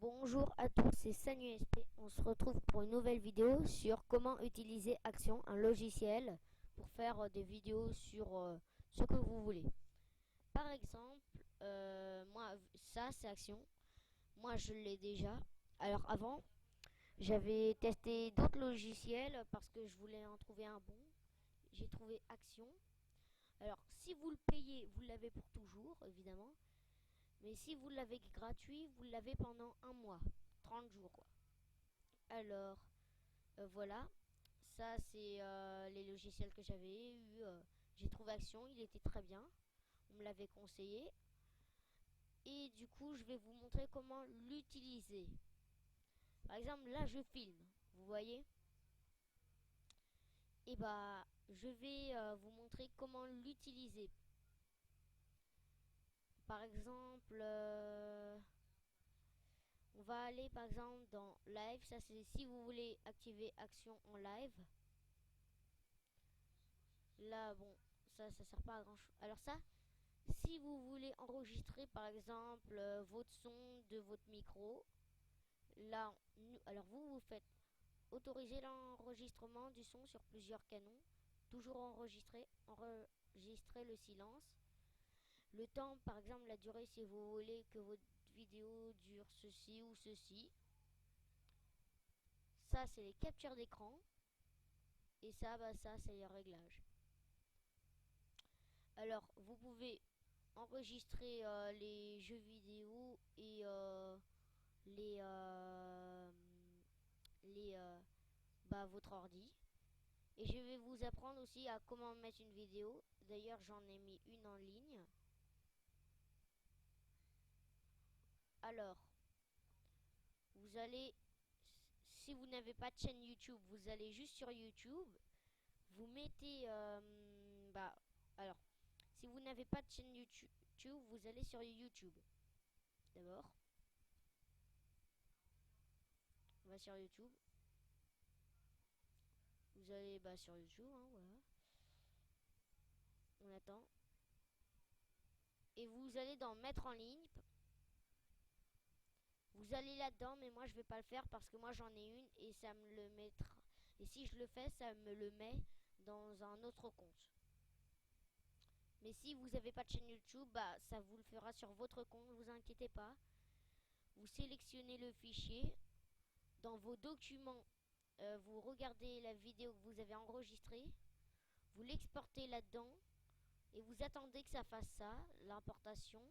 Bonjour à tous, c'est SanuSP. On se retrouve pour une nouvelle vidéo sur comment utiliser Action, un logiciel pour faire des vidéos sur ce que vous voulez. Par exemple, moi, ça c'est Action. Moi, je l'ai déjà. Alors avant, j'avais testé d'autres logiciels parce que je voulais en trouver un bon. J'ai trouvé Action. Alors, si vous le payez, vous l'avez pour toujours, évidemment. Mais si vous l'avez gratuit, vous l'avez pendant un mois, 30 jours quoi. Alors, voilà. Ça, c'est les logiciels que j'avais eu. J'ai trouvé Action, il était très bien. On me l'avait conseillé. Et du coup, je vais vous montrer comment l'utiliser. Par exemple, là, je filme. Vous voyez? Et bah, je vais vous montrer comment l'utiliser. Par exemple, on va aller par exemple dans Live. Ça, c'est si vous voulez activer Action en live. Là, bon, ça sert pas à grand chose. Alors ça, si vous voulez enregistrer par exemple votre son de votre micro, là, alors vous faites autoriser l'enregistrement du son sur plusieurs canaux, toujours enregistrer le silence, le temps, par exemple la durée si vous voulez que votre vidéo dure ceci ou ceci. Ça, c'est les captures d'écran. Et ça, bah ça, c'est les réglages. Alors, vous pouvez enregistrer les jeux vidéo et les, euh, les votre ordi. Et je vais vous apprendre aussi à comment mettre une vidéo. D'ailleurs, j'en ai mis une en ligne. Alors, vous allez, si vous n'avez pas de chaîne YouTube, vous allez juste sur YouTube. Vous mettez, alors, si vous n'avez pas de chaîne YouTube, vous allez sur YouTube. D'abord, on va sur YouTube. Vous allez sur YouTube, hein, voilà. On attend. Et vous allez dans mettre en ligne. Vous allez là-dedans, mais moi je vais pas le faire parce que moi j'en ai une et ça me le mettra. Et si je le fais, ça me le met dans un autre compte. Mais si vous n'avez pas de chaîne YouTube, bah ça vous le fera sur votre compte, ne vous inquiétez pas. Vous sélectionnez le fichier. Dans vos documents, vous regardez la vidéo que vous avez enregistrée. Vous l'exportez là-dedans. Et vous attendez que ça fasse ça, l'importation.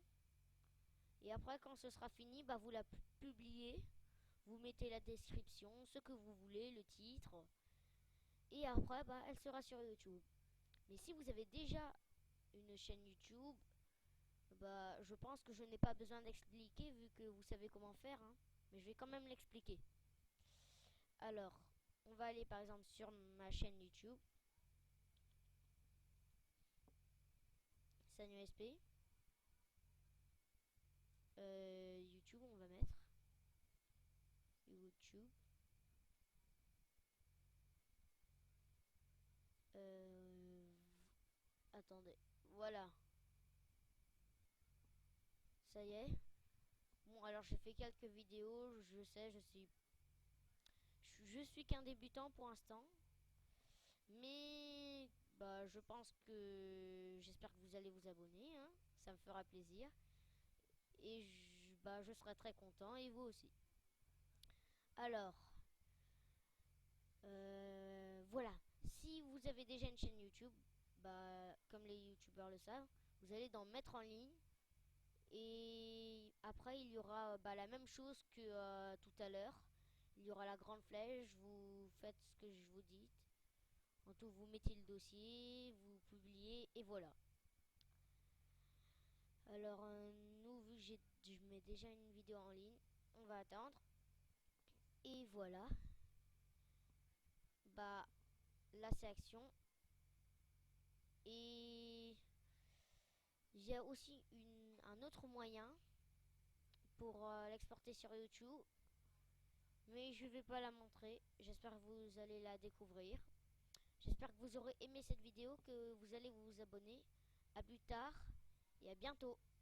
Et après, quand ce sera fini, bah, vous la publiez. Vous mettez la description, ce que vous voulez, le titre. Et après, bah, elle sera sur YouTube. Mais si vous avez déjà une chaîne YouTube, bah, je pense que je n'ai pas besoin d'expliquer vu que vous savez comment faire. Hein. Mais je vais quand même l'expliquer. Alors, on va aller par exemple sur ma chaîne YouTube. SanuSP. YouTube, on va mettre. YouTube. Attendez. Voilà. Ça y est. Bon, alors j'ai fait quelques vidéos. Je sais, je suis qu'un débutant pour l'instant. Mais bah, je pense que j'espère que vous allez vous abonner. Hein. Ça me fera plaisir. Et je serai très content. Et vous aussi. Alors, voilà. Si vous avez déjà une chaîne YouTube, bah, comme les youtubeurs le savent, vous allez dans mettre en ligne. Et après, il y aura la même chose que tout à l'heure. Il y aura la grande flèche, vous faites ce que je vous dis. En tout, vous mettez le dossier, vous publiez, et voilà. Alors, nous, vu que je mets déjà une vidéo en ligne, on va attendre. Et voilà. Bah, là, c'est action. Et il y a aussi un autre moyen pour l'exporter sur YouTube. Mais je vais pas la montrer. J'espère que vous allez la découvrir. J'espère que vous aurez aimé cette vidéo, que vous allez vous abonner. A plus tard et à bientôt.